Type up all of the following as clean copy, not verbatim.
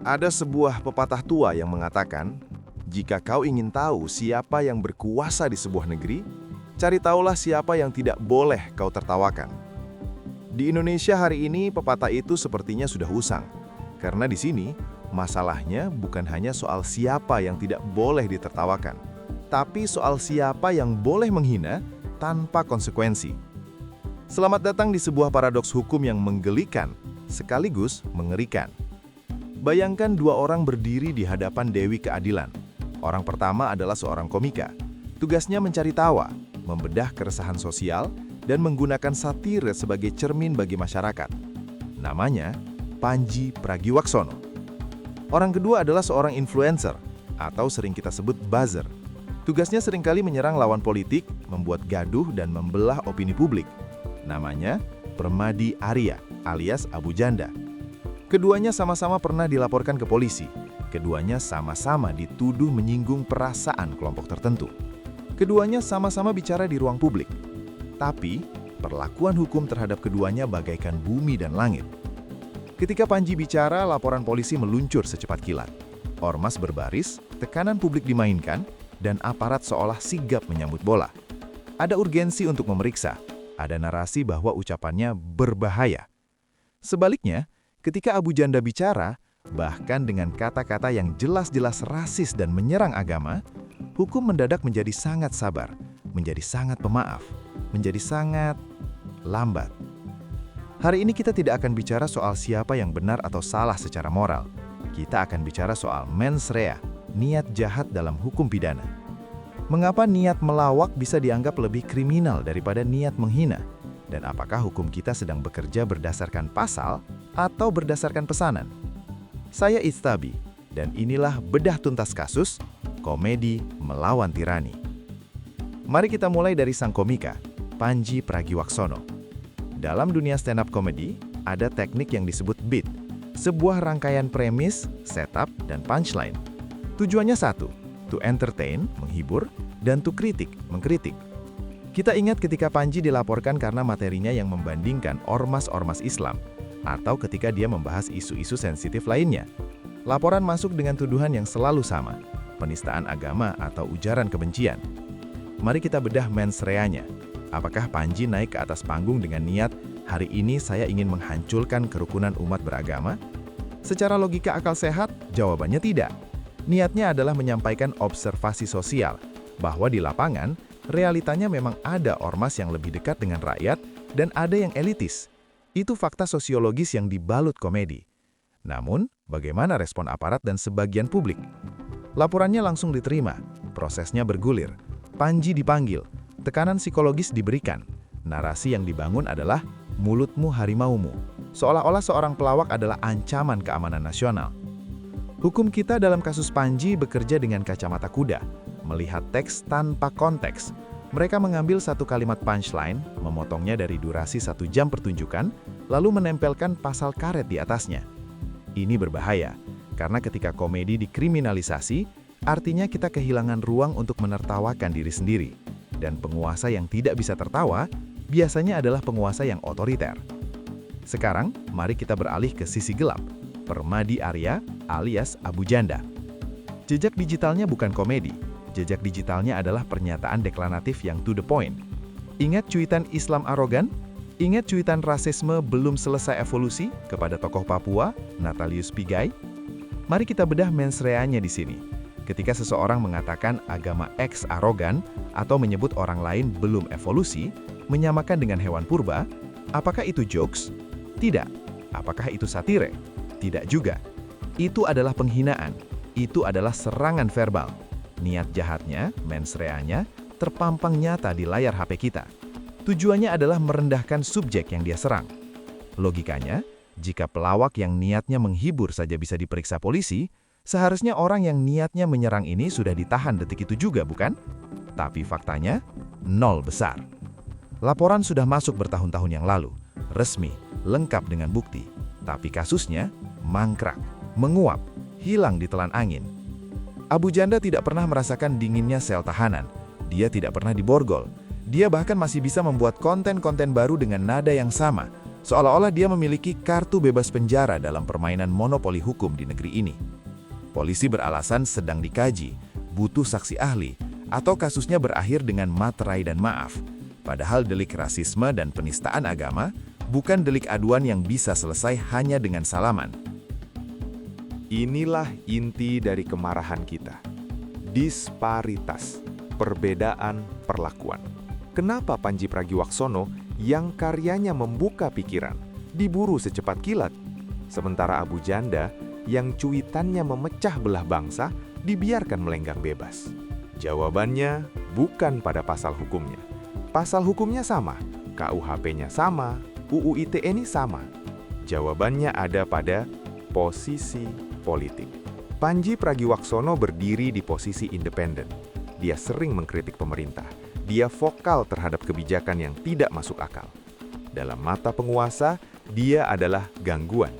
Ada sebuah pepatah tua yang mengatakan, jika kau ingin tahu siapa yang berkuasa di sebuah negeri, cari tahulah siapa yang tidak boleh kau tertawakan. Di Indonesia hari ini pepatah itu sepertinya sudah usang, karena di sini masalahnya bukan hanya soal siapa yang tidak boleh ditertawakan, tapi soal siapa yang boleh menghina tanpa konsekuensi. Selamat datang di sebuah paradoks hukum yang menggelikan, sekaligus mengerikan. Bayangkan dua orang berdiri di hadapan Dewi Keadilan. Orang pertama adalah seorang komika. Tugasnya mencari tawa, membedah keresahan sosial, dan menggunakan satire sebagai cermin bagi masyarakat. Namanya Pandji Pragiwaksono. Orang kedua adalah seorang influencer, atau sering kita sebut buzzer. Tugasnya seringkali menyerang lawan politik, membuat gaduh, dan membelah opini publik. Namanya Permadi Arya, alias Abu Janda. Keduanya sama-sama pernah dilaporkan ke polisi. Keduanya sama-sama dituduh menyinggung perasaan kelompok tertentu. Keduanya sama-sama bicara di ruang publik. Tapi, perlakuan hukum terhadap keduanya bagaikan bumi dan langit. Ketika Pandji bicara, laporan polisi meluncur secepat kilat. Ormas berbaris, tekanan publik dimainkan, dan aparat seolah sigap menyambut bola. Ada urgensi untuk memeriksa. Ada narasi bahwa ucapannya berbahaya. Sebaliknya, ketika Abu Janda bicara, bahkan dengan kata-kata yang jelas-jelas rasis dan menyerang agama, hukum mendadak menjadi sangat sabar, menjadi sangat pemaaf, menjadi sangat lambat. Hari ini kita tidak akan bicara soal siapa yang benar atau salah secara moral. Kita akan bicara soal mens rea, niat jahat dalam hukum pidana. Mengapa niat melawak bisa dianggap lebih kriminal daripada niat menghina? Dan apakah hukum kita sedang bekerja berdasarkan pasal atau berdasarkan pesanan? Saya Istabi, dan inilah bedah tuntas kasus, komedi melawan tirani. Mari kita mulai dari sang komika, Pandji Pragiwaksono. Dalam dunia stand-up comedy, ada teknik yang disebut beat, sebuah rangkaian premis, setup, dan punchline. Tujuannya satu, to entertain, menghibur, dan to kritik, mengkritik. Kita ingat ketika Pandji dilaporkan karena materinya yang membandingkan ormas-ormas Islam, atau ketika dia membahas isu-isu sensitif lainnya. Laporan masuk dengan tuduhan yang selalu sama, penistaan agama atau ujaran kebencian. Mari kita bedah mens rea-nya. Apakah Pandji naik ke atas panggung dengan niat, hari ini saya ingin menghancurkan kerukunan umat beragama? Secara logika akal sehat, jawabannya tidak. Niatnya adalah menyampaikan observasi sosial, bahwa di lapangan, realitanya memang ada ormas yang lebih dekat dengan rakyat dan ada yang elitis. Itu fakta sosiologis yang dibalut komedi. Namun, bagaimana respon aparat dan sebagian publik? Laporannya langsung diterima, prosesnya bergulir. Pandji dipanggil, tekanan psikologis diberikan. Narasi yang dibangun adalah mulutmu harimaumu, seolah-olah seorang pelawak adalah ancaman keamanan nasional. Hukum kita dalam kasus Pandji bekerja dengan kacamata kuda, melihat teks tanpa konteks. Mereka mengambil satu kalimat punchline, memotongnya dari durasi 1 jam pertunjukan, lalu menempelkan pasal karet di atasnya. Ini berbahaya, karena ketika komedi dikriminalisasi, artinya kita kehilangan ruang untuk menertawakan diri sendiri. Dan penguasa yang tidak bisa tertawa, biasanya adalah penguasa yang otoriter. Sekarang, mari kita beralih ke sisi gelap. Permadi Arya alias Abu Janda. Jejak digitalnya bukan komedi. Jejak digitalnya adalah pernyataan deklaratif yang to the point. Ingat cuitan Islam arogan? Ingat cuitan rasisme belum selesai evolusi kepada tokoh Papua, Natalius Pigai? Mari kita bedah mens rea-nya di sini. Ketika seseorang mengatakan agama X arogan atau menyebut orang lain belum evolusi, menyamakan dengan hewan purba, apakah itu jokes? Tidak. Apakah itu satire? Tidak juga. Itu adalah penghinaan. Itu adalah serangan verbal. Niat jahatnya, mens rea-nya, terpampang nyata di layar HP kita. Tujuannya adalah merendahkan subjek yang dia serang. Logikanya, jika pelawak yang niatnya menghibur saja bisa diperiksa polisi, seharusnya orang yang niatnya menyerang ini sudah ditahan detik itu juga, bukan? Tapi faktanya, nol besar. Laporan sudah masuk bertahun-tahun yang lalu, resmi, lengkap dengan bukti. Tapi kasusnya mangkrak, menguap, hilang ditelan angin. Abu Janda tidak pernah merasakan dinginnya sel tahanan. Dia tidak pernah diborgol. Dia bahkan masih bisa membuat konten-konten baru dengan nada yang sama, Seolah-olah dia memiliki kartu bebas penjara dalam permainan monopoli hukum di negeri ini. Polisi beralasan sedang dikaji, butuh saksi ahli, atau kasusnya berakhir dengan materai dan maaf. Padahal delik rasisme dan penistaan agama bukan delik aduan yang bisa selesai hanya dengan salaman. Inilah inti dari kemarahan kita. Disparitas, perbedaan perlakuan. Kenapa Pandji Pragiwaksono yang karyanya membuka pikiran diburu secepat kilat, sementara Abu Janda yang cuitannya memecah belah bangsa dibiarkan melenggang bebas? Jawabannya bukan pada pasal hukumnya. Pasal hukumnya sama, KUHP-nya sama, UU ITE ini sama. Jawabannya ada pada posisi politik. Pandji Pragiwaksono berdiri di posisi independen. Dia sering mengkritik pemerintah. Dia vokal terhadap kebijakan yang tidak masuk akal. Dalam mata penguasa, dia adalah gangguan.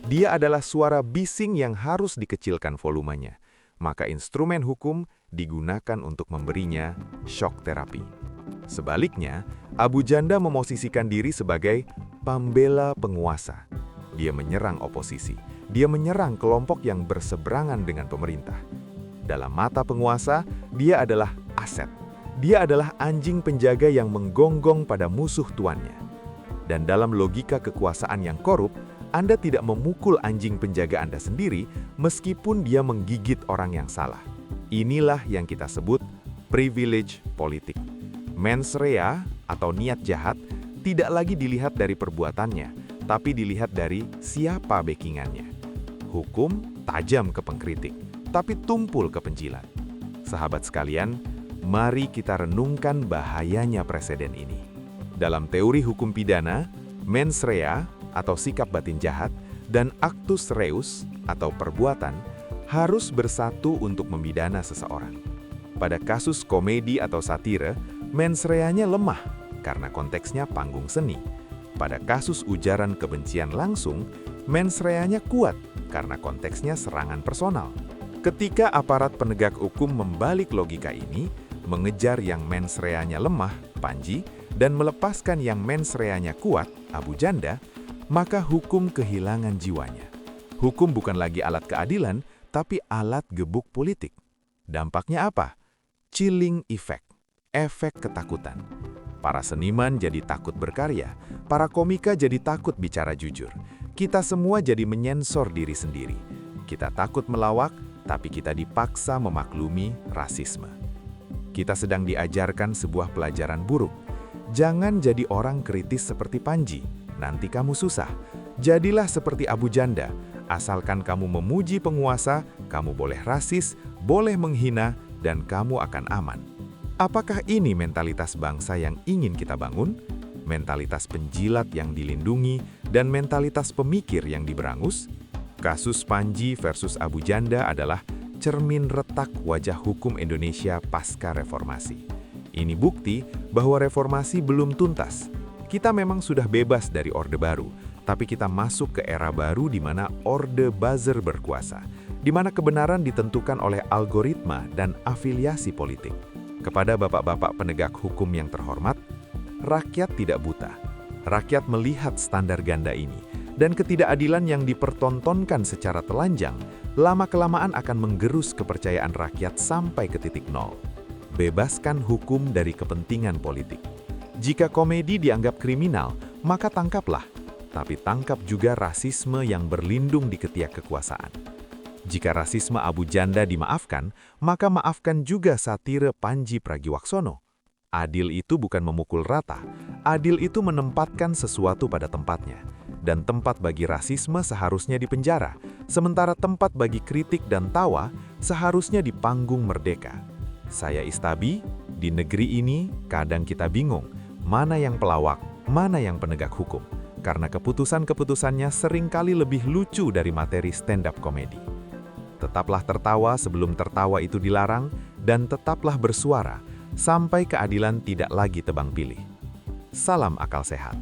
Dia adalah suara bising yang harus dikecilkan volumenya. Maka instrumen hukum digunakan untuk memberinya shock terapi. Sebaliknya, Abu Janda memosisikan diri sebagai pembela penguasa. Dia menyerang oposisi. Dia menyerang kelompok yang berseberangan dengan pemerintah. Dalam mata penguasa, dia adalah aset. Dia adalah anjing penjaga yang menggonggong pada musuh tuannya. Dan dalam logika kekuasaan yang korup, Anda tidak memukul anjing penjaga Anda sendiri meskipun dia menggigit orang yang salah. Inilah yang kita sebut privilege politik. Mens rea atau niat jahat tidak lagi dilihat dari perbuatannya, tapi dilihat dari siapa backingannya. Hukum tajam ke pengkritik, tapi tumpul ke penjilat. Sahabat sekalian, mari kita renungkan bahayanya preseden ini. Dalam teori hukum pidana, mens rea atau sikap batin jahat dan actus reus atau perbuatan harus bersatu untuk memidana seseorang. Pada kasus komedi atau satire, mens rea-nya lemah karena konteksnya panggung seni. Pada kasus ujaran kebencian langsung, mens rea-nya kuat karena konteksnya serangan personal. Ketika aparat penegak hukum membalik logika ini, mengejar yang mens rea-nya lemah, Pandji, dan melepaskan yang mens rea-nya kuat, Abu Janda, maka hukum kehilangan jiwanya. Hukum bukan lagi alat keadilan, tapi alat gebuk politik. Dampaknya apa? Chilling effect. Efek ketakutan. Para seniman jadi takut berkarya, para komika jadi takut bicara jujur. Kita semua jadi menyensor diri sendiri. Kita takut melawak, tapi kita dipaksa memaklumi rasisme. Kita sedang diajarkan sebuah pelajaran buruk. Jangan jadi orang kritis seperti Pandji, nanti kamu susah. Jadilah seperti Abu Janda, asalkan kamu memuji penguasa, kamu boleh rasis, boleh menghina, dan kamu akan aman. Apakah ini mentalitas bangsa yang ingin kita bangun? Mentalitas penjilat yang dilindungi dan mentalitas pemikir yang diberangus? Kasus Pandji versus Abu Janda adalah cermin retak wajah hukum Indonesia pasca reformasi. Ini bukti bahwa reformasi belum tuntas. Kita memang sudah bebas dari Orde Baru, tapi kita masuk ke era baru di mana Orde Buzzer berkuasa, di mana kebenaran ditentukan oleh algoritma dan afiliasi politik. Kepada bapak-bapak penegak hukum yang terhormat, rakyat tidak buta. Rakyat melihat standar ganda ini, dan ketidakadilan yang dipertontonkan secara telanjang, lama-kelamaan akan menggerus kepercayaan rakyat sampai ke titik nol. Bebaskan hukum dari kepentingan politik. Jika komedi dianggap kriminal, maka tangkaplah. Tapi tangkap juga rasisme yang berlindung di ketiak kekuasaan. Jika rasisme Abu Janda dimaafkan, maka maafkan juga satire Pandji Pragiwaksono. Adil itu bukan memukul rata, adil itu menempatkan sesuatu pada tempatnya. Dan tempat bagi rasisme seharusnya di penjara, sementara tempat bagi kritik dan tawa seharusnya di panggung merdeka. Saya Istabi, di negeri ini kadang kita bingung, mana yang pelawak, mana yang penegak hukum. Karena keputusan-keputusannya seringkali lebih lucu dari materi stand-up komedi. Tetaplah tertawa sebelum tertawa itu dilarang, dan tetaplah bersuara sampai keadilan tidak lagi tebang pilih. Salam akal sehat.